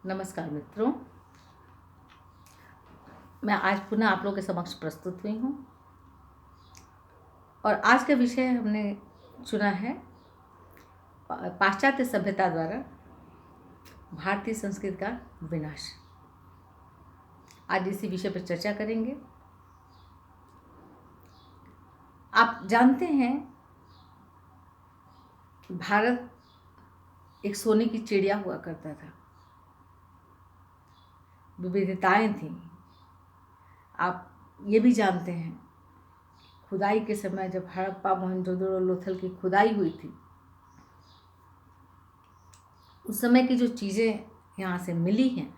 नमस्कार मित्रों, मैं आज पुनः आप लोगों के समक्ष प्रस्तुत हुई हूँ और आज का विषय हमने चुना है पाश्चात्य सभ्यता द्वारा भारतीय संस्कृति का विनाश। आज इसी विषय पर चर्चा करेंगे। आप जानते हैं, भारत एक सोने की चिड़िया हुआ करता था, विविधताएं थीं। आप ये भी जानते हैं, खुदाई के समय जब हड़प्पा मोहनजोदड़ो लोथल की खुदाई हुई थी, उस समय की जो चीज़ें यहाँ से मिली हैं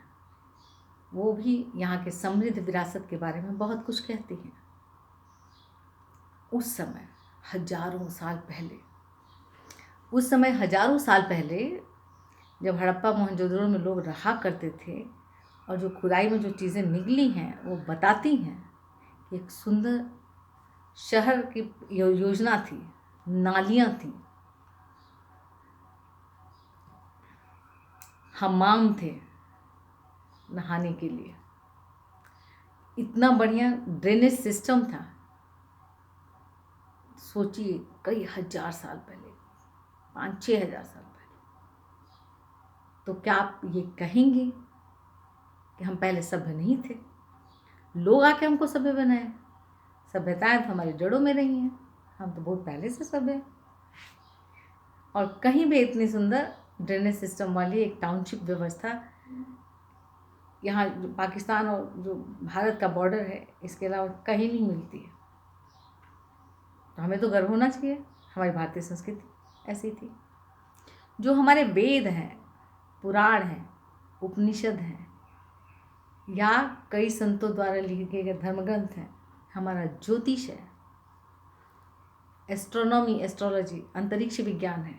वो भी यहाँ के समृद्ध विरासत के बारे में बहुत कुछ कहती हैं। उस समय हजारों साल पहले जब हड़प्पा मोहनजोदड़ो में लोग रहा करते थे और जो खुदाई में जो चीज़ें निकली हैं वो बताती हैं कि एक सुंदर शहर की योजना थी, नालियाँ थीं, हमाम थे नहाने के लिए, इतना बढ़िया ड्रेनेज सिस्टम था। सोचिए, कई हजार साल पहले, 5-6 हजार साल पहले। तो क्या आप ये कहेंगे कि हम पहले सभ्य नहीं थे? लोग आके हमको सभ्य बनाए। सभ्यताएं तो हमारी जड़ों में रही हैं, हम तो बहुत पहले से सभ्य हैं। और कहीं भी इतनी सुंदर ड्रेनेज सिस्टम वाली एक टाउनशिप व्यवस्था यहाँ जो पाकिस्तान और जो भारत का बॉर्डर है, इसके अलावा कहीं नहीं मिलती है। तो हमें तो गर्व होना चाहिए, हमारी भारतीय संस्कृति ऐसी थी। जो हमारे वेद हैं, पुराण हैं, उपनिषद हैं या कई संतों द्वारा लिखे गए धर्मग्रंथ हैं, हमारा ज्योतिष है, एस्ट्रोनॉमी, एस्ट्रोलॉजी, अंतरिक्ष विज्ञान है,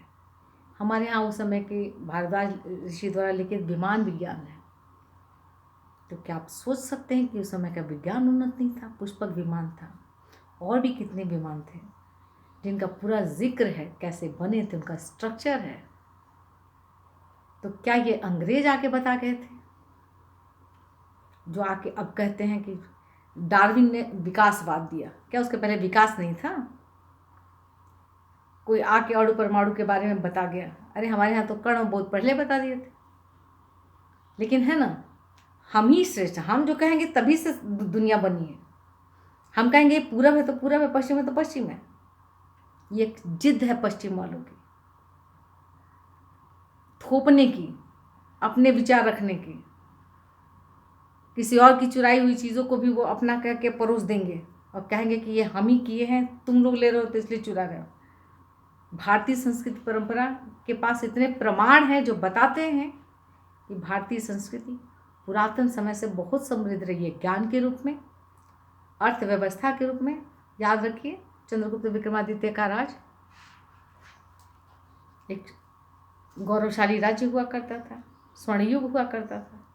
हमारे यहाँ उस समय के भारद्वाज ऋषि द्वारा लिखित विमान विज्ञान है। तो क्या आप सोच सकते हैं कि उस समय का विज्ञान उन्नत नहीं था? पुष्पक विमान था, और भी कितने विमान थे जिनका पूरा जिक्र है, कैसे बने थे, उनका स्ट्रक्चर है। तो क्या ये अंग्रेज आके बता गए थे? जो आके अब कहते हैं कि डार्विन ने विकासवाद दिया। क्या उसके पहले विकास नहीं था? कोई आके अणु परमाणु के बारे में बता गया, अरे हमारे यहाँ तो कण बहुत पहले बता दिए थे। लेकिन है ना, हम ही श्रेष्ठ, हम जो कहेंगे तभी से दुनिया बनी है। हम कहेंगे पूरब है तो पूरब है, पश्चिम है तो पश्चिम है। ये एक जिद है पश्चिम वालों की, थोपने की, अपने विचार रखने की। किसी और की चुराई हुई चीज़ों को भी वो अपना कह के परोस देंगे और कहेंगे कि ये हम ही किए हैं, तुम लोग ले रहे हो तो इसलिए चुरा रहे हो। भारतीय संस्कृति परंपरा के पास इतने प्रमाण हैं जो बताते हैं कि भारतीय संस्कृति पुरातन समय से बहुत समृद्ध रही है, ज्ञान के रूप में, अर्थव्यवस्था के रूप में। याद रखिए, चंद्रगुप्त विक्रमादित्य का राज एक गौरवशाली राज्य हुआ करता था, स्वर्णयुग हुआ करता था।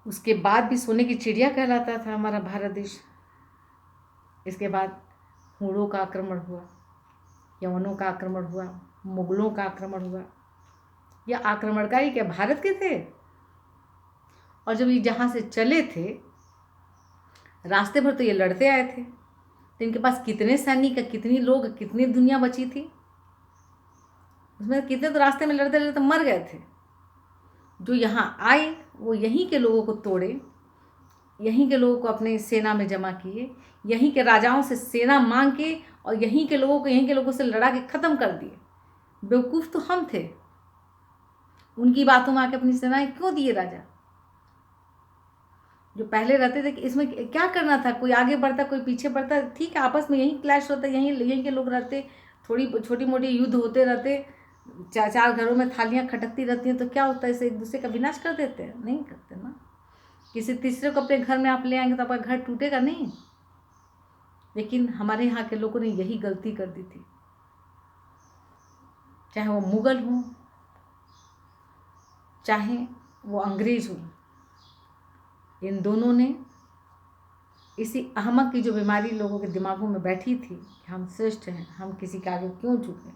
उसके बाद भी सोने की चिड़िया कहलाता था हमारा भारत देश। इसके बाद हूणों का आक्रमण हुआ, यवनों का आक्रमण हुआ, मुगलों का आक्रमण हुआ। यह आक्रमणकारी क्या भारत के थे? और जब ये जहाँ से चले थे, रास्ते भर तो ये लड़ते आए थे। तो इनके पास कितने सैनिक, कितनी लोग, कितनी दुनिया बची थी? उसमें कितने तो रास्ते में लड़ते लड़ते मर गए थे। जो यहाँ आए वो यहीं के लोगों को तोड़े, यहीं के लोगों को अपने सेना में जमा किए, यहीं के राजाओं से सेना मांग के और यहीं के लोगों से लड़ा के ख़त्म कर दिए। बेवकूफ़ तो हम थे, उनकी बातों में आके अपनी सेनाएं क्यों दिए राजा? जो पहले रहते थे कि इसमें क्या करना था, कोई आगे बढ़ता कोई पीछे बढ़ता, ठीक है, आपस में यहीं क्लैश होता, यहीं के लोग रहते, थोड़ी छोटी मोटी युद्ध होते रहते, चार घरों में थालियां खटकती रहती हैं, तो क्या होता है, इसे एक दूसरे का विनाश कर देते हैं? नहीं करते ना। किसी तीसरे को अपने घर में आप ले आएंगे तो आपका घर टूटेगा नहीं। लेकिन हमारे यहाँ के लोगों ने यही गलती कर दी थी, चाहे वो मुगल हो, चाहे वो अंग्रेज हो। इन दोनों ने इसी अहमक की जो बीमारी लोगों के दिमागों में बैठी थी कि हम श्रेष्ठ हैं, हम किसी के आगे क्यों झुकें,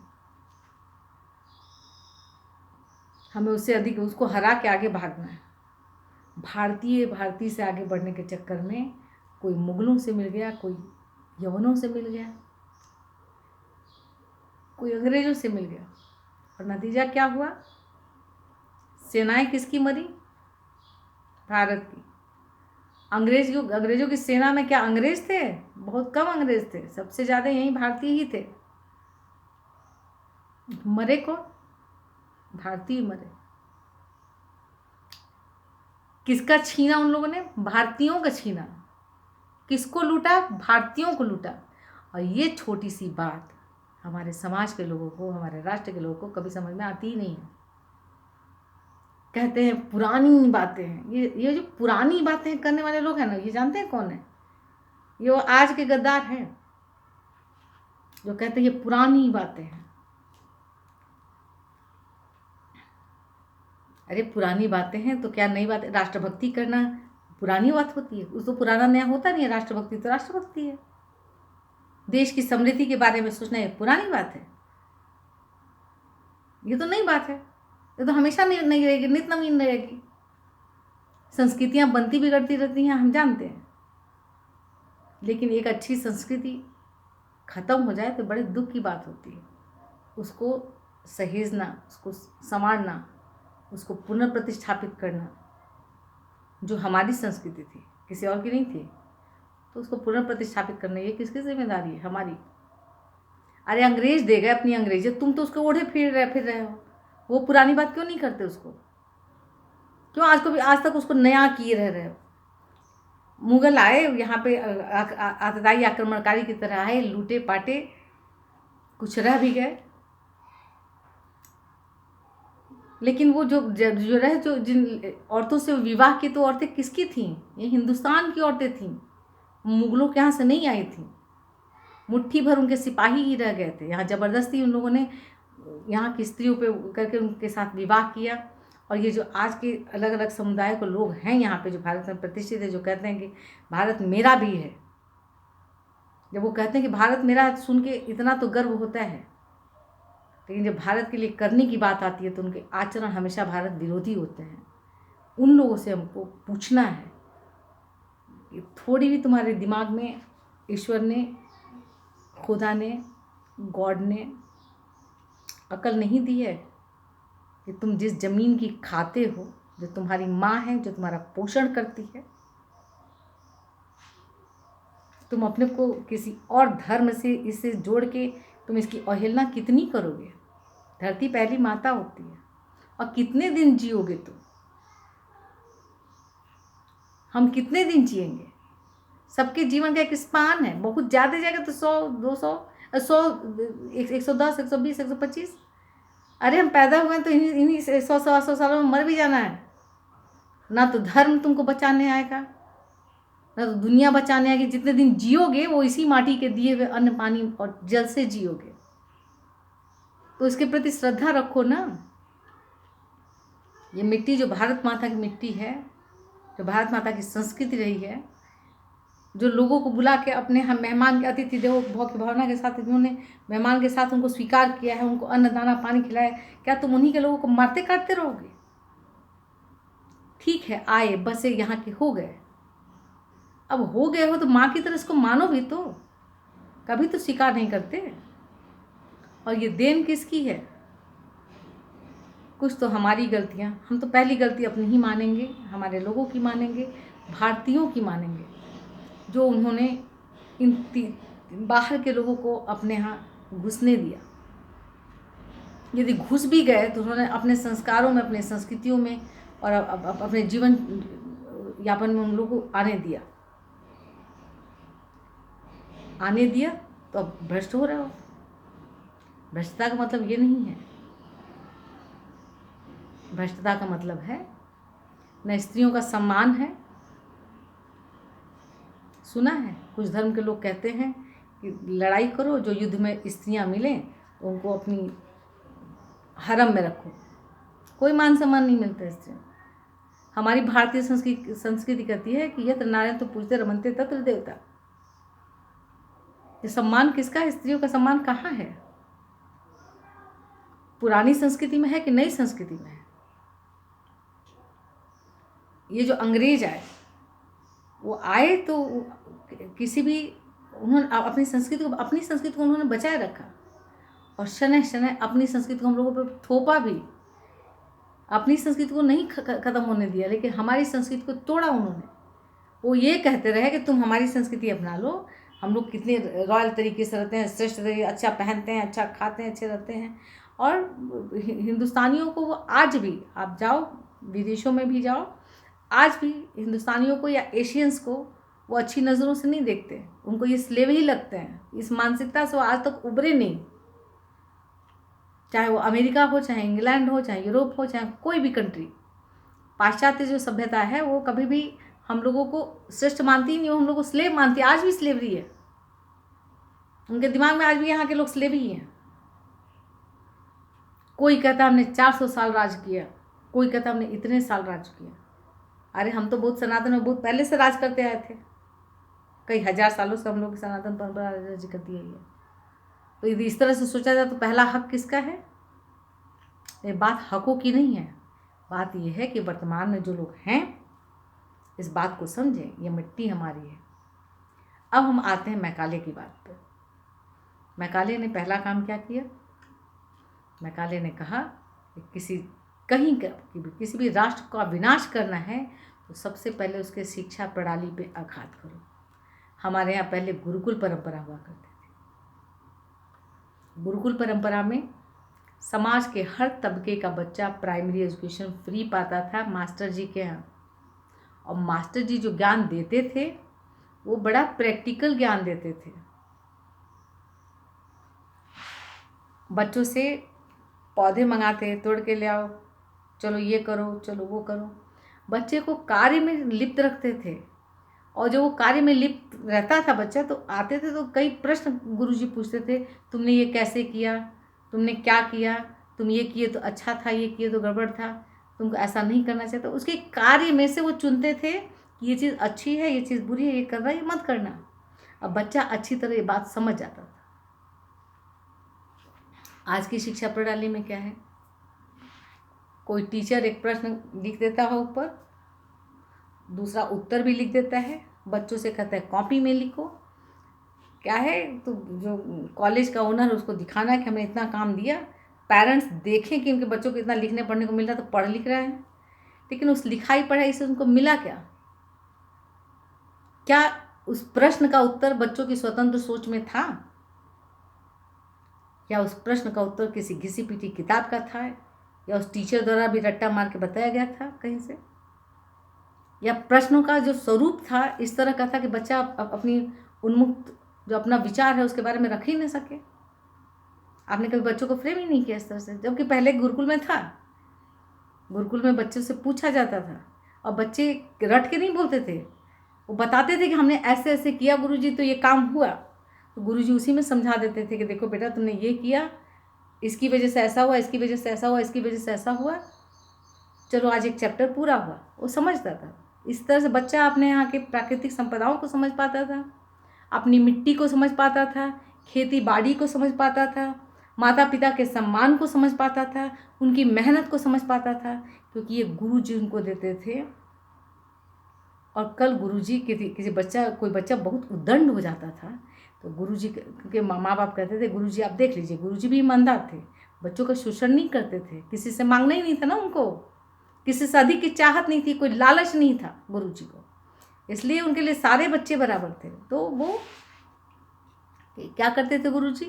हमें उससे अधिक उसको हरा के आगे भागना है। भारतीय से आगे बढ़ने के चक्कर में कोई मुगलों से मिल गया, कोई यवनों से मिल गया, कोई अंग्रेजों से मिल गया, और नतीजा क्या हुआ? सेनाएं किसकी मरी? भारत की। अंग्रेजों की सेना में क्या अंग्रेज थे? बहुत कम अंग्रेज थे, सबसे ज़्यादा यहीं भारतीय ही थे। मरे कौन? भारतीय मरे। किसका छीना उन लोगों ने? भारतीयों का छीना। किसको लूटा? भारतीयों को लूटा। और ये छोटी सी बात हमारे समाज के लोगों को, हमारे राष्ट्र के लोगों को कभी समझ में आती ही नहीं है। कहते हैं पुरानी बातें हैं। ये जो पुरानी बातें करने वाले लोग हैं ना, ये जानते हैं कौन है? ये वो आज के गद्दार हैं जो कहते हैं ये पुरानी बातें हैं। अरे पुरानी बातें हैं तो क्या नई बात? राष्ट्रभक्ति करना पुरानी बात होती है? उसको पुराना नया होता नहीं है। राष्ट्रभक्ति तो राष्ट्रभक्ति है। देश की समृद्धि के बारे में सोचना ये पुरानी बात है? ये तो नई बात है। ये तो हमेशा नहीं रहेगी, नित्य नवीन रहेगी। संस्कृतियां बनती बिगड़ती रहती हैं, हम जानते हैं। लेकिन एक अच्छी संस्कृति खत्म हो जाए तो बड़े दुख की बात होती है। उसको सहेजना, उसको संवारना, उसको पुनर्प्रतिष्ठापित करना, जो हमारी संस्कृति थी, किसी और की नहीं थी, तो उसको पुनर्प्रतिष्ठापित करना ये किसकी जिम्मेदारी है? हमारी। अरे अंग्रेज दे गए अपनी अंग्रेजियत, तुम तो उसको ओढ़े फिर रहे हो। वो पुरानी बात क्यों नहीं करते? उसको क्यों आज तक उसको नया किए रहे हो? मुगल आए यहाँ पे, आतताई आक्रमणकारी की तरह आए, लूटे पाटे, कुछ रह भी गए। लेकिन वो जो रहे, जो जिन औरतों से विवाह की, तो औरतें किसकी थीं? ये हिंदुस्तान की औरतें थीं, मुगलों के यहाँ से नहीं आई थीं। मुट्ठी भर उनके सिपाही ही रह गए थे। यहाँ ज़बरदस्ती उन लोगों ने यहाँ की स्त्रियों पे करके उनके साथ विवाह किया। और ये जो आज के अलग अलग समुदाय के लोग हैं यहाँ पे, जो भारत में प्रतिष्ठित है, जो कहते हैं कि भारत मेरा भी है, जब वो कहते हैं कि भारत मेरा, सुन के इतना तो गर्व होता है, लेकिन जब भारत के लिए करने की बात आती है तो उनके आचरण हमेशा भारत विरोधी होते हैं। उन लोगों से हमको पूछना है कि थोड़ी भी तुम्हारे दिमाग में ईश्वर ने, खुदा ने, गॉड ने अकल नहीं दी है कि तुम जिस ज़मीन की खाते हो, जो तुम्हारी माँ है, जो तुम्हारा पोषण करती है, तुम अपने को किसी और धर्म से इससे जोड़ के तुम इसकी अवहेलना कितनी करोगे? धरती पहली माता होती है। और कितने दिन जियोगे तुम? हम कितने दिन जिएंगे? सबके जीवन का एक स्पान है। बहुत ज़्यादा जाएगा तो 100, 200, 100, 110, 120, 125। अरे हम पैदा हुए तो इन्हीं 100 सालों में मर भी जाना है। ना तो धर्म तुमको बचाने आएगा, ना तो दुनिया बचाने आएगी। जितने दिन जियोगे वो इसी माटी के दिए हुए अन्न, पानी और जल से जियोगे। तो इसके प्रति श्रद्धा रखो ना। ये मिट्टी जो भारत माता की मिट्टी है, जो भारत माता की संस्कृति रही है, जो लोगों को बुला के अपने हम मेहमान के अतिथि देवो भव की भावना के साथ इन्होंने मेहमान के साथ उनको स्वीकार किया है, उनको अन्न दाना पानी खिलाया, क्या तुम उन्हीं के लोगों को मारते काटते रहोगे? ठीक है, आए बसे यहाँ के हो गए। अब हो गए हो तो माँ की तरह इसको मानो भी तो। कभी तो स्वीकार नहीं करते। और ये देन किसकी है? कुछ तो हमारी गलतियाँ, हम तो पहली गलती अपनी ही मानेंगे, हमारे लोगों की मानेंगे, भारतीयों की मानेंगे, जो उन्होंने इन बाहर के लोगों को अपने यहाँ घुसने दिया। यदि घुस भी गए तो उन्होंने अपने संस्कारों में, अपने संस्कृतियों में और अपने जीवन यापन में उन लोगों को आने दिया तो अब भ्रष्ट हो रहे हो। भ्रष्टता का मतलब ये नहीं है। भ्रष्टता का मतलब है न स्त्रियों का सम्मान है। सुना है कुछ धर्म के लोग कहते हैं कि लड़ाई करो, जो युद्ध में स्त्रियां मिलें उनको अपनी हरम में रखो। कोई मान सम्मान नहीं मिलता स्त्रियों। हमारी भारतीय संस्कृति कहती है कि यत्र नारायण तो पूजते रमन्ते तत्र देवता। ये सम्मान किसका है? स्त्रियों का सम्मान कहाँ है? पुरानी संस्कृति में है कि नई संस्कृति में है? ये जो अंग्रेज आए, वो आए तो किसी भी, उन्होंने अपनी संस्कृति को उन्होंने बचाए रखा, और शनय शनय अपनी संस्कृति को हम लोगों पर थोपा भी, अपनी संस्कृति को नहीं खत्म होने दिया, लेकिन हमारी संस्कृति को तोड़ा उन्होंने। वो ये कहते रहे कि तुम हमारी संस्कृति अपना लो, हम लोग कितने रॉयल तरीके से रहते हैं, श्रेष्ठ तरीके, अच्छा पहनते हैं, अच्छा खाते हैं, अच्छे रहते हैं। और हिंदुस्तानियों को वो आज भी, आप जाओ विदेशों में भी जाओ, आज भी हिंदुस्तानियों को या एशियंस को वो अच्छी नज़रों से नहीं देखते, उनको ये स्लेव ही लगते हैं। इस मानसिकता से वो आज तक उभरे नहीं, चाहे वो अमेरिका हो, चाहे इंग्लैंड हो, चाहे यूरोप हो, चाहे कोई भी कंट्री। पाश्चात्य जो सभ्यता है वो कभी भी हम लोगों को श्रेष्ठ मानती ही नहीं, वो हम लोग को स्लेव मानती है। आज भी स्लेवरी है उनके दिमाग में, आज भी यहाँ के लोग स्लेव ही हैं। कोई कहता हमने 400 साल राज किया, कोई कहता हमने इतने साल राज किया। अरे हम तो बहुत सनातन में बहुत पहले से राज करते आए थे, कई हजार सालों से हम लोग सनातन परंपरा राज करती है। तो यदि इस तरह से सोचा जाए तो पहला हक किसका है? ये बात हकों की नहीं है, बात यह है कि वर्तमान में जो लोग हैं इस बात को समझें, ये मिट्टी हमारी है। अब हम आते हैं मैकाले की बात पर। मैकाले ने पहला काम क्या किया? मैकाले ने कहा कि किसी भी राष्ट्र का विनाश करना है तो सबसे पहले उसके शिक्षा प्रणाली पे आघात करो। हमारे यहाँ पहले गुरुकुल परंपरा हुआ करती थी। गुरुकुल परंपरा में समाज के हर तबके का बच्चा प्राइमरी एजुकेशन फ्री पाता था मास्टर जी के यहाँ, और मास्टर जी जो ज्ञान देते थे वो बड़ा प्रैक्टिकल ज्ञान देते थे। बच्चों से पौधे मंगाते, तोड़ के ले आओ, चलो ये करो, चलो वो करो। बच्चे को कार्य में लिप्त रखते थे, और जो वो कार्य में लिप्त रहता था बच्चा, तो आते थे तो कई प्रश्न गुरुजी पूछते थे, तुमने ये कैसे किया, तुमने क्या किया, तुम ये किए तो अच्छा था, ये किए तो गड़बड़ था, तुमको ऐसा नहीं करना चाहिए। तो उसके कार्य में से वो चुनते थे कि ये चीज़ अच्छी है, ये चीज़ बुरी है, ये करना, ये मत करना। अब बच्चा अच्छी तरह ये बात समझ जाता था। आज की शिक्षा प्रणाली में क्या है? कोई टीचर एक प्रश्न लिख देता है ऊपर, दूसरा उत्तर भी लिख देता है, बच्चों से कहता है कॉपी में लिखो। क्या है, तो जो कॉलेज का ओनर है उसको दिखाना है कि हमने इतना काम दिया, पेरेंट्स देखें कि उनके बच्चों को इतना लिखने पढ़ने को मिल रहा है, तो पढ़ लिख रहे हैं। लेकिन उस लिखाई पढ़ाई से उनको मिला क्या? क्या उस प्रश्न का उत्तर बच्चों की स्वतंत्र सोच में था? या उस प्रश्न का उत्तर किसी घिसी पिटी किताब का था, या उस टीचर द्वारा भी रट्टा मार के बताया गया था कहीं से? या प्रश्नों का जो स्वरूप था इस तरह का था कि बच्चा अपनी उन्मुक्त जो अपना विचार है उसके बारे में रख ही नहीं सके। आपने कभी बच्चों को फ्रेम ही नहीं किया इस तरह से, जबकि पहले गुरुकुल में था। गुरुकुल में बच्चों से पूछा जाता था और बच्चे रट के नहीं बोलते थे, वो बताते थे कि हमने ऐसे ऐसे किया गुरुजी तो ये काम हुआ। तो गुरुजी उसी में समझा देते थे कि देखो बेटा तुमने ये किया, इसकी वजह से ऐसा हुआ, इसकी वजह से ऐसा हुआ, इसकी वजह से ऐसा हुआ, चलो आज एक चैप्टर पूरा हुआ। वो समझता था। इस तरह से बच्चा अपने यहाँ के प्राकृतिक संपदाओं को समझ पाता था, अपनी मिट्टी को समझ पाता था, खेती बाड़ी को समझ पाता था, माता पिता के सम्मान को समझ पाता था, उनकी मेहनत को समझ पाता था, क्योंकि ये गुरुजी उनको देते थे। और कल गुरुजी कोई बच्चा बहुत उद्दंड हो जाता था तो गुरुजी के माँ बाप कहते थे, गुरुजी आप देख लीजिए। गुरुजी भी ईमानदार थे, बच्चों का शोषण नहीं करते थे, किसी से मांगना ही नहीं था ना उनको, किसी से अधिक की चाहत नहीं थी, कोई लालच नहीं था गुरुजी को, इसलिए उनके लिए सारे बच्चे बराबर थे। तो वो क्या करते थे गुरुजी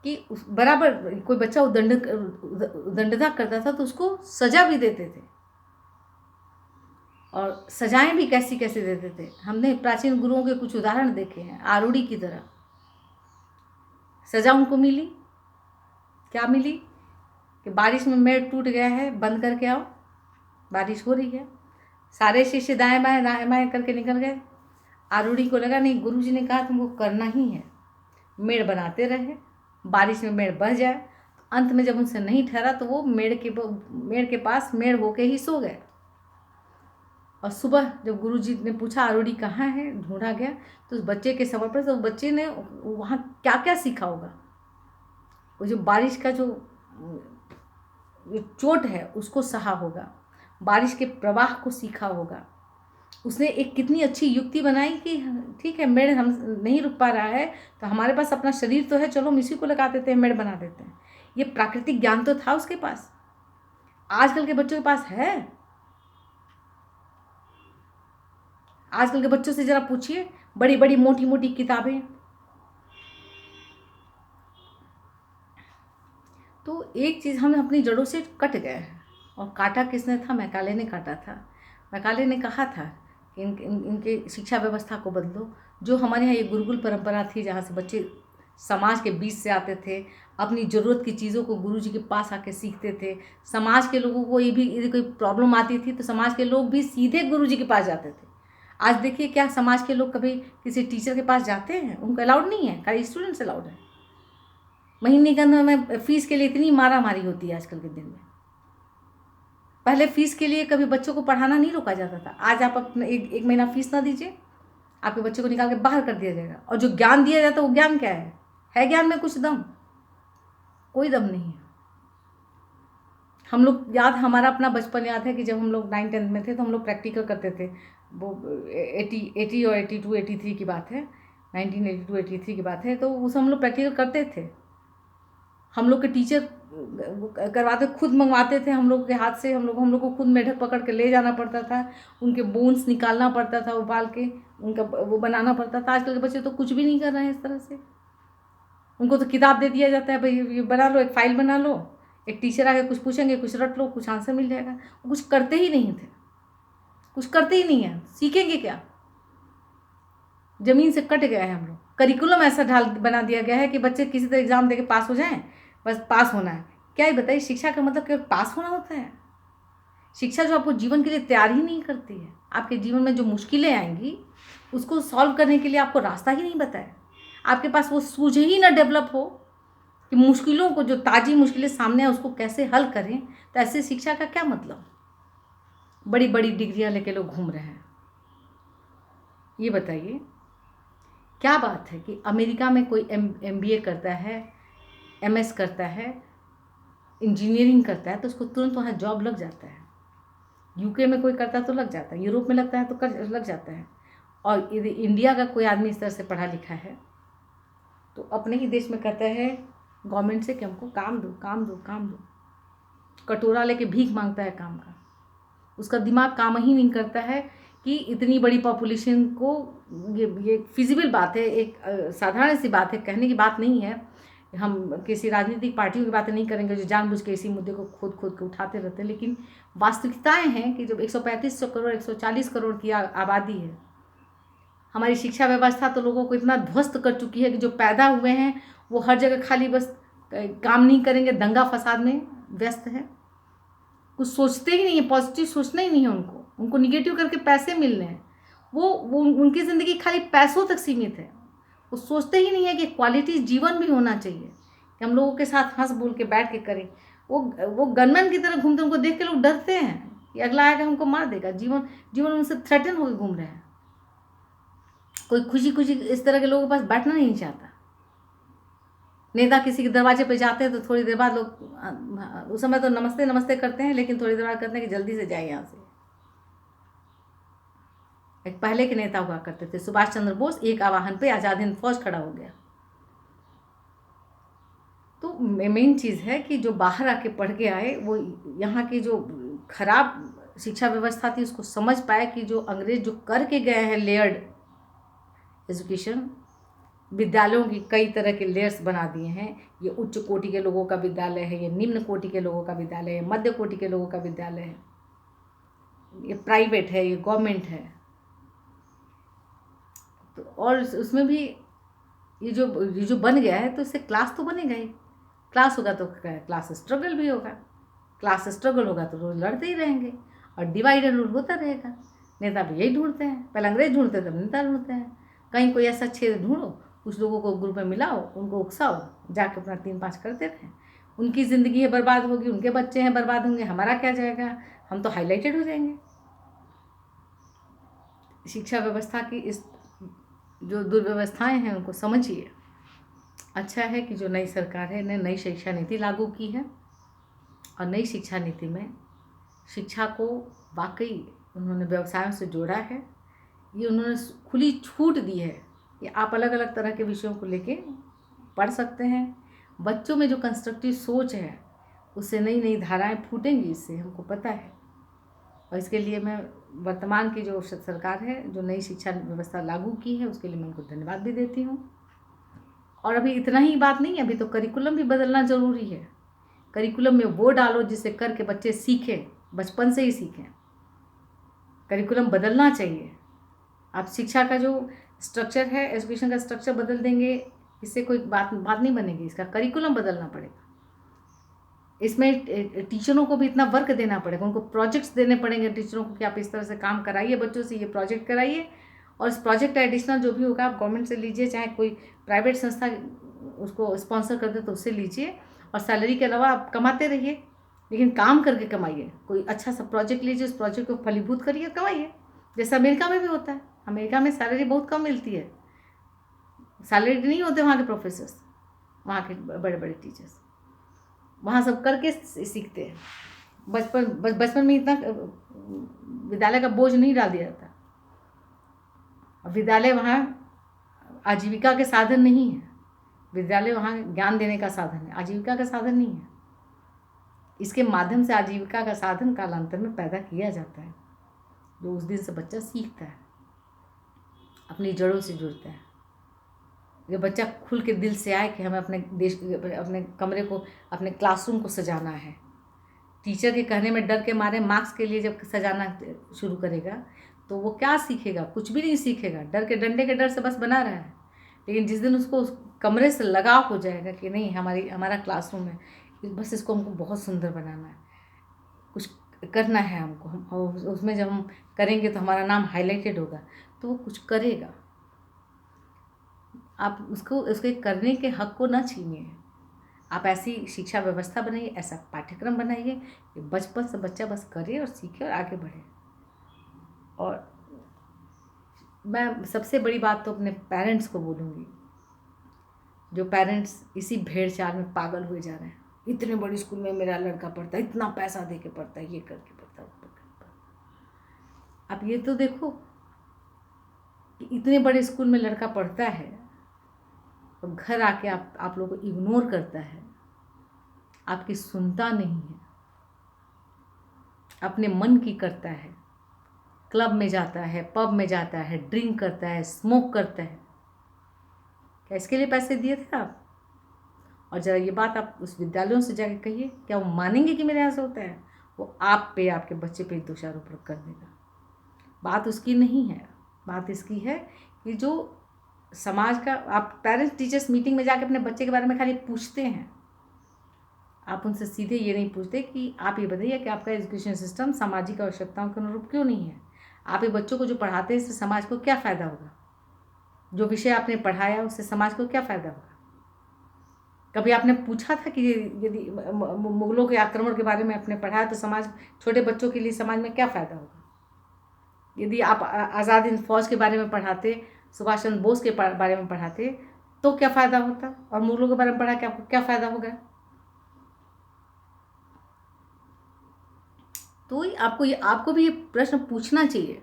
कि बराबर कोई बच्चा उद्दंडता करता था तो उसको सजा भी देते थे, और सजाएं भी कैसी कैसी देते थे। हमने प्राचीन गुरुओं के कुछ उदाहरण देखे हैं। आरूढ़ी की तरह सजा उनको मिली, क्या मिली कि बारिश में मेड़ टूट गया है, बंद करके आओ, बारिश हो रही है। सारे शिष्य दाएं बाएं करके निकल गए। आरूढ़ी को लगा नहीं, गुरुजी ने कहा तुमको करना ही है। मेड़ बनाते रहे, बारिश में मेड़ बह जाए। अंत में जब उनसे नहीं ठहरा तो वो मेड़ के पास मेड़ होके ही सो गए। और सुबह जब गुरुजी ने पूछा आरूढ़ी कहाँ है, ढूंढा गया तो उस बच्चे के समर्पण से उस बच्चे ने वहाँ क्या क्या सीखा होगा। वो जो बारिश का जो चोट है उसको सहा होगा, बारिश के प्रवाह को सीखा होगा। उसने एक कितनी अच्छी युक्ति बनाई कि ठीक है, मेड़ हम नहीं रुक पा रहा है तो हमारे पास अपना शरीर तो है, चलो हम इसी को लगा देते हैं, मेड़ बना देते हैं। ये प्राकृतिक ज्ञान तो था उसके पास, आजकल के बच्चों के पास है? आजकल के बच्चों से जरा पूछिए, बड़ी बड़ी मोटी मोटी किताबें। तो एक चीज़, हम अपनी जड़ों से कट गए हैं। और काटा किसने था? मैकाले ने काटा था। मैकाले ने कहा था कि इनके शिक्षा व्यवस्था को बदलो। जो हमारे यहाँ ये गुरुकुल परंपरा थी, जहाँ से बच्चे समाज के बीच से आते थे, अपनी ज़रूरत की चीज़ों को गुरुजी के पास आके सीखते थे। समाज के लोगों को ये भी, यदि कोई प्रॉब्लम आती थी तो समाज के लोग भी सीधे गुरुजी के पास जाते थे। आज देखिए, क्या समाज के लोग कभी किसी टीचर के पास जाते हैं? उनको अलाउड नहीं है, खाली स्टूडेंट्स अलाउड है। महीने के अंदर में फीस के लिए इतनी मारा मारी होती है आजकल के दिन में। पहले फीस के लिए कभी बच्चों को पढ़ाना नहीं रोका जाता था। आज आप अपना एक महीना फीस ना दीजिए, आपके बच्चे को निकाल के बाहर कर दिया जाएगा। और जो ज्ञान दिया जाता है वो ज्ञान क्या है ज्ञान में कुछ दम? कोई दम नहीं है। हम लोग याद, हमारा अपना बचपन याद है कि जब हम लोग 9th-10th में थे तो हम लोग प्रैक्टिकल करते थे। वो 80 और 82 83 की बात है, 1982 83 की बात है। तो उस हम लोग प्रैक्टिकल करते थे। हम लोग के टीचर करवाते, खुद मंगवाते थे हम लोग के हाथ से। हम लोग को खुद मेढक पकड़ के ले जाना पड़ता था, उनके बोन्स निकालना पड़ता था, उबाल के उनका वो बनाना पड़ता था। आजकल के बच्चे तो कुछ भी नहीं कर रहे हैं इस तरह से। उनको तो किताब दे दिया जाता है, भाई ये बना लो, एक फाइल बना लो, एक टीचर आके कुछ पूछेंगे, कुछ रट लो, कुछ आंसर मिल जाएगा। वो कुछ करते ही नहीं थे, कुछ करते ही नहीं है, सीखेंगे क्या? ज़मीन से कट गया है हम लोग। करिकुलम ऐसा बना दिया गया है कि बच्चे किसी तरह एग्ज़ाम देके पास हो जाएं, बस पास होना है। क्या ये बताइए, शिक्षा का मतलब केवल पास होना होता है? शिक्षा जो आपको जीवन के लिए तैयार ही नहीं करती है। आपके जीवन में जो मुश्किलें आएंगी उसको सॉल्व करने के लिए आपको रास्ता ही नहीं बताया। आपके पास वो सूझ ही ना डेवलप हो कि मुश्किलों को, जो ताज़ी मुश्किलें सामने है, उसको कैसे हल करें। तो ऐसे शिक्षा का क्या मतलब? बड़ी बड़ी डिग्रियां लेके लोग घूम रहे हैं। ये बताइए, क्या बात है कि अमेरिका में कोई MBA करता है, MS करता है, इंजीनियरिंग करता है, तो उसको तुरंत वहाँ जॉब लग जाता है। UK में कोई करता है तो लग जाता है, यूरोप में लगता है तो लग जाता है। और यदि इंडिया का कोई आदमी इस तरह से पढ़ा लिखा है तो अपने ही देश में कहता है गवर्नमेंट से कि हमको काम दो, काम दो, काम दो। कटोरा लेके भीख मांगता है काम का। उसका दिमाग काम ही नहीं करता है कि इतनी बड़ी पॉपुलेशन को, ये फिजिबल बात है, एक साधारण सी बात है, कहने की बात नहीं है। हम किसी राजनीतिक पार्टियों की बातें नहीं करेंगे जो जानबूझ के इसी मुद्दे को खोद के उठाते रहते हैं, लेकिन वास्तविकताएं हैं कि जब 135 करोड़ 140 करोड़ की आबादी है, हमारी शिक्षा व्यवस्था तो लोगों को इतना ध्वस्त कर चुकी है कि जो पैदा हुए हैं वो हर जगह खाली बस काम नहीं करेंगे, दंगा फसाद में व्यस्त है। कुछ सोचते ही नहीं है, पॉजिटिव सोचना ही नहीं है उनको निगेटिव करके पैसे मिल रहे हैं। वो उनकी ज़िंदगी खाली पैसों तक सीमित है। वो सोचते ही नहीं है कि क्वालिटी जीवन भी होना चाहिए, कि हम लोगों के साथ हंस बोल के बैठ के करें। वो गनमैन की तरह घूमते, उनको देख के लोग डरते हैं कि अगला आएगा हमको मार देगा। जीवन उनसे थ्रेटन होकर घूम रहे हैं। कोई खुशी खुशी इस तरह के लोगों के पास बैठना नहीं चाहता। नेता किसी के दरवाजे पे जाते हैं तो थोड़ी देर बाद लोग, उस समय तो नमस्ते नमस्ते करते हैं, लेकिन थोड़ी देर बाद कहते हैं कि जल्दी से जाए यहाँ से। एक पहले के नेता हुआ करते थे, सुभाष चंद्र बोस, एक आवाहन पे आज़ाद हिंद फौज खड़ा हो गया। तो मेन चीज़ है कि जो बाहर आके पढ़ के आए वो यहाँ की जो खराब शिक्षा व्यवस्था थी उसको समझ पाए कि जो अंग्रेज जो करके गए हैं लेयर्ड एजुकेशन, विद्यालयों की कई तरह के लेयर्स बना दिए हैं। ये उच्च कोटि के लोगों का विद्यालय है, ये निम्न कोटि के लोगों का विद्यालय है, मध्य कोटि के लोगों का विद्यालय है, ये प्राइवेट है, ये गवर्नमेंट है। तो और उसमें भी ये जो बन गया है तो इससे क्लास तो बनेगा ही। क्लास होगा तो क्लास स्ट्रगल भी होगा, क्लास स्ट्रगल होगा तो रोज लड़ते ही रहेंगे और डिवाइड एंड रूल होता रहेगा। नेता भी यही ढूंढते हैं, पहले अंग्रेज ढूंढते तब नेता ढूंढते हैं। कहीं कोई ऐसा क्षेत्र ढूंढो, कुछ लोगों को ग्रुप में मिलाओ, उनको उकसाओ, जाके अपना 3-5 करते रहें। उनकी ज़िंदगी है बर्बाद होगी, उनके बच्चे हैं बर्बाद होंगे, हमारा क्या जाएगा? हम तो हाईलाइटेड हो जाएंगे। शिक्षा व्यवस्था की इस जो दुर्व्यवस्थाएं हैं उनको समझिए। अच्छा है कि जो नई सरकार है ने नई शिक्षा नीति लागू की है और नई शिक्षा नीति में शिक्षा को वाकई उन्होंने व्यवसायों से जोड़ा है। ये उन्होंने खुली छूट दी है कि आप अलग अलग तरह के विषयों को लेके पढ़ सकते हैं। बच्चों में जो कंस्ट्रक्टिव सोच है उससे नई नई धाराएं फूटेंगी, इससे हमको पता है। और इसके लिए मैं वर्तमान की जो सरकार है, जो नई शिक्षा व्यवस्था लागू की है, उसके लिए मैं उनको धन्यवाद भी देती हूँ। और अभी इतना ही बात नहीं, अभी तो करिकुलम भी बदलना ज़रूरी है। करिकुलम में वो डालो जिससे करके बच्चे सीखें, बचपन से ही सीखें। करिकुलम बदलना चाहिए। आप शिक्षा का जो स्ट्रक्चर है, एजुकेशन का स्ट्रक्चर बदल देंगे, इससे कोई बात नहीं बनेगी। इसका करिकुलम बदलना पड़ेगा। इसमें टीचरों को भी इतना वर्क देना पड़ेगा, उनको प्रोजेक्ट्स देने पड़ेंगे टीचरों को कि आप इस तरह से काम कराइए, बच्चों से ये प्रोजेक्ट कराइए। और इस प्रोजेक्ट एडिशनल जो भी होगा आप गवर्नमेंट से लीजिए, चाहे कोई प्राइवेट संस्था उसको स्पॉन्सर कर दे तो उससे लीजिए। और सैलरी के अलावा आप कमाते रहिए, लेकिन काम करके कमाइए। कोई अच्छा सा प्रोजेक्ट लीजिए, उस प्रोजेक्ट को फलीभूत करिए, कमाइए। जैसे अमेरिका में भी होता है। अमेरिका में सैलरी बहुत कम मिलती है, सैलरी नहीं होते वहाँ के प्रोफेसर्स, वहाँ के बड़े बड़े टीचर्स। वहाँ सब करके सीखते हैं। बचपन में इतना विद्यालय का बोझ नहीं डाल दिया जाता। विद्यालय वहाँ आजीविका के साधन नहीं है। विद्यालय वहाँ ज्ञान देने का साधन है, आजीविका का साधन नहीं है। इसके माध्यम से आजीविका का साधन कालांतर में पैदा किया जाता है, जो उस दिन से बच्चा सीखता है, अपनी जड़ों से जुड़ता है। ये बच्चा खुल के दिल से आए कि हमें अपने देश, अपने कमरे को, अपने क्लासरूम को सजाना है। टीचर के कहने में डर के मारे मार्क्स के लिए जब सजाना शुरू करेगा तो वो क्या सीखेगा? कुछ भी नहीं सीखेगा। डर के, डंडे के डर से बस बना रहा है। लेकिन जिस दिन उसको उस कमरे से लगाव हो जाएगा कि नहीं, हमारा क्लासरूम है, बस इसको हमको बहुत सुंदर बनाना है, कुछ करना है हमको, और उसमें जब हम करेंगे तो हमारा नाम हाईलाइटेड होगा, तो वो कुछ करेगा। आप उसके करने के हक को ना छीनिए। आप ऐसी शिक्षा व्यवस्था बनाइए, ऐसा पाठ्यक्रम बनाइए कि बचपन से बच्चा बस करे और सीखे और आगे बढ़े। और मैं सबसे बड़ी बात तो अपने पेरेंट्स को बोलूँगी, जो पेरेंट्स इसी भेड़ चाल में पागल हुए जा रहे हैं। इतने बड़े स्कूल में मेरा लड़का पढ़ता है, इतना पैसा दे के पढ़ता है, ये करके पढ़ता है, वो करके पढ़ता है। आप ये तो देखो कि इतने बड़े स्कूल में लड़का पढ़ता है और घर आके आप लोगों को इग्नोर करता है, आपकी सुनता नहीं है, अपने मन की करता है, क्लब में जाता है, पब में जाता है, ड्रिंक करता है, स्मोक करता है। क्या इसके लिए पैसे दिए थे आप? और ज़रा ये बात आप उस विद्यालयों से जाके कहिए, क्या वो मानेंगे कि मेरे यहाँ से होता है? वो आप पे, आपके बच्चे पे दोषारोपण कर देगा। बात उसकी नहीं है, बात इसकी है कि जो समाज का, आप पेरेंट्स टीचर्स मीटिंग में जाके अपने बच्चे के बारे में खाली पूछते हैं, आप उनसे सीधे ये नहीं पूछते कि आप ये बताइए कि आपका एजुकेशन सिस्टम सामाजिक आवश्यकताओं के अनुरूप क्यों नहीं है। आप ये बच्चों को जो पढ़ाते हैं इससे समाज को क्या फ़ायदा होगा? जो विषय आपने पढ़ाया उससे समाज को क्या फ़ायदा होगा? कभी आपने पूछा था कि यदि मुगलों के आक्रमण के बारे में आपने पढ़ाया तो समाज, छोटे बच्चों के लिए समाज में क्या फ़ायदा होगा? यदि आप आज़ाद हिंद फौज के बारे में पढ़ाते, सुभाष चंद्र बोस के बारे में पढ़ाते, तो क्या फ़ायदा होता? और मुगलों के बारे में पढ़ा के आपको क्या फ़ायदा होगा? तो आपको भी ये प्रश्न पूछना चाहिए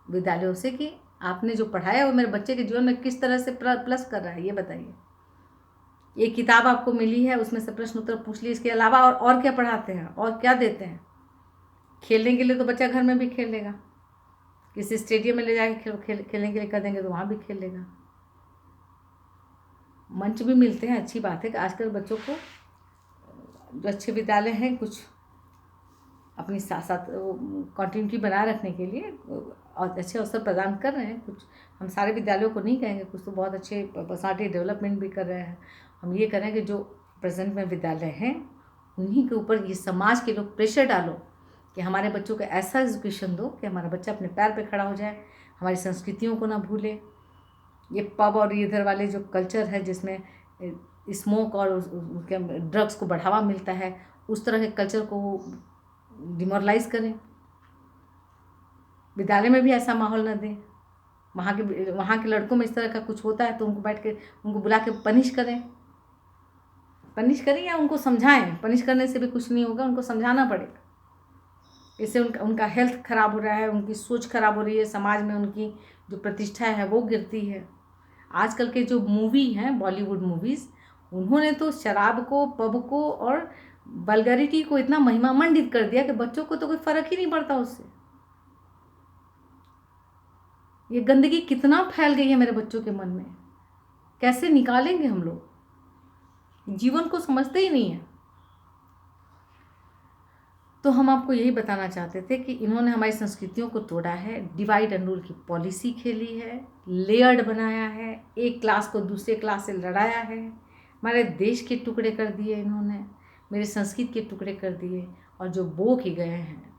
विद्यालयों से कि आपने जो पढ़ाया वो मेरे बच्चे के जीवन में किस तरह से प्लस कर रहा है, ये बताइए। ये किताब आपको मिली है, उसमें से प्रश्न उत्तर पूछ लीजिए। इसके अलावा और क्या पढ़ाते हैं, और क्या देते हैं? खेलने के लिए तो बच्चा घर में भी खेल लेगा, किसी स्टेडियम में ले जाके खेलने के लिए कर देंगे तो वहाँ भी खेल लेगा। मंच भी मिलते हैं, अच्छी बात है कि आजकल बच्चों को जो अच्छे विद्यालय हैं कुछ अपनी साथ साथ कंटिन्यूटी बनाए रखने के लिए और अच्छे अवसर प्रदान कर रहे हैं। कुछ, हम सारे विद्यालयों को नहीं कहेंगे, कुछ तो बहुत अच्छे पर्सनालिटी डेवलपमेंट भी कर रहे हैं। हम ये करें कि जो प्रेजेंट में विद्यालय हैं उन्हीं के ऊपर ये समाज के लोग प्रेशर डालो कि हमारे बच्चों को ऐसा एजुकेशन दो कि हमारा बच्चा अपने पैर पे खड़ा हो जाए, हमारी संस्कृतियों को ना भूले। ये पब और इधर वाले जो कल्चर है जिसमें स्मोक और ड्रग्स को बढ़ावा मिलता है, उस तरह के कल्चर को डिमोरलाइज करें। विद्यालय में भी ऐसा माहौल न दें। वहाँ के लड़कों में इस तरह का कुछ होता है तो उनको बुला के पनिश करें या उनको समझाएं। पनिश करने से भी कुछ नहीं होगा, उनको समझाना पड़ेगा। इससे उनका उनका हेल्थ खराब हो रहा है, उनकी सोच खराब हो रही है, समाज में उनकी जो प्रतिष्ठा है वो गिरती है। आजकल के जो मूवी हैं बॉलीवुड मूवीज़, उन्होंने तो शराब को, पब को और वल्गैरिटी को इतना महिमामंडित कर दिया कि बच्चों को तो कोई फ़र्क ही नहीं पड़ता उससे। ये गंदगी कितना फैल गई है मेरे बच्चों के मन में, कैसे निकालेंगे हम लोग? जीवन को समझते ही नहीं है। तो हम आपको यही बताना चाहते थे कि इन्होंने हमारी संस्कृतियों को तोड़ा है, डिवाइड एंड रूल की पॉलिसी खेली है, लेयर्ड बनाया है, एक क्लास को दूसरे क्लास से लड़ाया है, हमारे देश के टुकड़े कर दिए इन्होंने, मेरी संस्कृति के टुकड़े कर दिए। और जो बो के गए हैं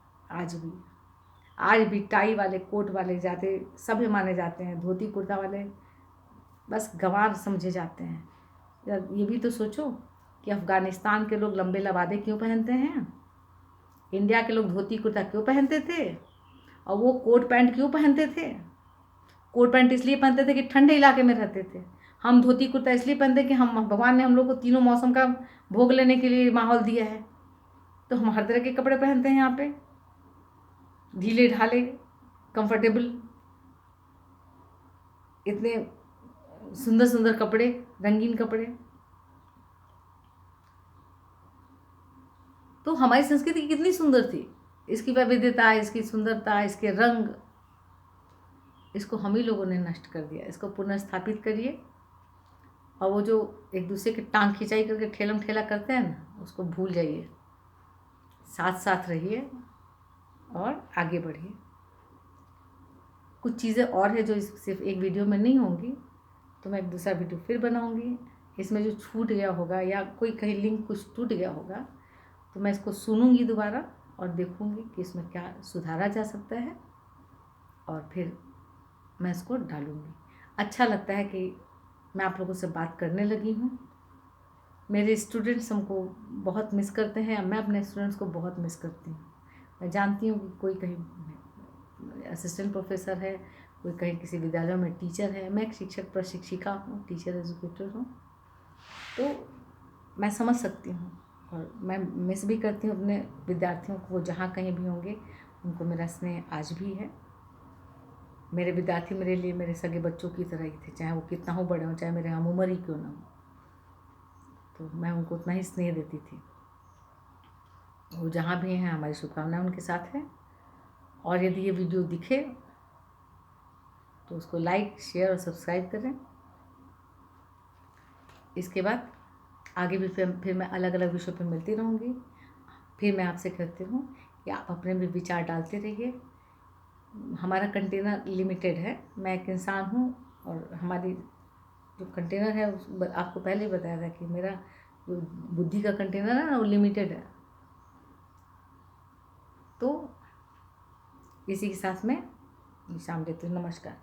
आज भी टाई वाले, कोट वाले जाते सभ्य माने जाते हैं, धोती कुर्ता वाले बस गंवार समझे जाते हैं। ये भी तो सोचो कि अफ़गानिस्तान के लोग लंबे लबादे क्यों पहनते हैं, इंडिया के लोग धोती कुर्ता क्यों पहनते थे, और वो कोट पैंट क्यों पहनते थे? कोट पैंट इसलिए पहनते थे कि ठंडे इलाके में रहते थे। हम धोती कुर्ता इसलिए पहनते कि हम भगवान ने हम लोग को तीनों मौसम का भोग लेने के लिए माहौल दिया है, तो हम हर तरह के कपड़े पहनते हैं यहाँ पे, ढीले ढाले, कंफर्टेबल, इतने सुंदर सुंदर कपड़े, रंगीन कपड़े। तो हमारी संस्कृति कितनी सुंदर थी, इसकी वैविध्यता, इसकी सुंदरता, इसके रंग, इसको हम ही लोगों ने नष्ट कर दिया। इसको पुनर्स्थापित करिए, और वो जो एक दूसरे की टांग खिंचाई करके ठेलम ठेला करते हैं ना, उसको भूल जाइए, साथ साथ रहिए और आगे बढ़िए। कुछ चीज़ें और है जो सिर्फ एक वीडियो में नहीं होंगी, तो मैं एक दूसरा वीडियो फिर बनाऊंगी। इसमें जो छूट गया होगा या कोई कहीं लिंक कुछ टूट गया होगा, तो मैं इसको सुनूंगी दोबारा और देखूंगी कि इसमें क्या सुधारा जा सकता है, और फिर मैं इसको डालूंगी। अच्छा लगता है कि मैं आप लोगों से बात करने लगी हूँ। मेरे स्टूडेंट्स हमको बहुत मिस करते हैं, मैं अपने स्टूडेंट्स को बहुत मिस करती हूँ। मैं जानती हूँ कि कोई कहीं असिस्टेंट प्रोफेसर है, कोई कहीं किसी विद्यालय में टीचर है, मैं एक शिक्षक प्रशिक्षिका हूँ, टीचर एजुकेटर हूँ, तो मैं समझ सकती हूँ और मैं मिस भी करती हूँ अपने विद्यार्थियों को। वो जहाँ कहीं भी होंगे, उनको मेरा स्नेह आज भी है। मेरे विद्यार्थी मेरे लिए मेरे सगे बच्चों की तरह ही थे, चाहे वो कितना हो बड़े हों, चाहे मेरे हम उम्र ही क्यों ना हो, तो मैं उनको उतना ही स्नेह देती थी। वो जहाँ भी हैं, हमारी शुभकामनाएं उनके साथ है। और यदि ये वीडियो दिखे तो उसको लाइक, शेयर और सब्सक्राइब करें। इसके बाद आगे भी फिर मैं अलग अलग विषयों पर मिलती रहूँगी। फिर मैं आपसे कहती हूँ कि आप अपने भी विचार डालते रहिए। हमारा कंटेनर लिमिटेड है, मैं एक इंसान हूँ, और हमारी जो कंटेनर है आपको पहले ही बताया था कि मेरा जो बुद्धि का कंटेनर है ना, वो लिमिटेड है। तो इसी के साथ में विश्राम देती हूँ। नमस्कार।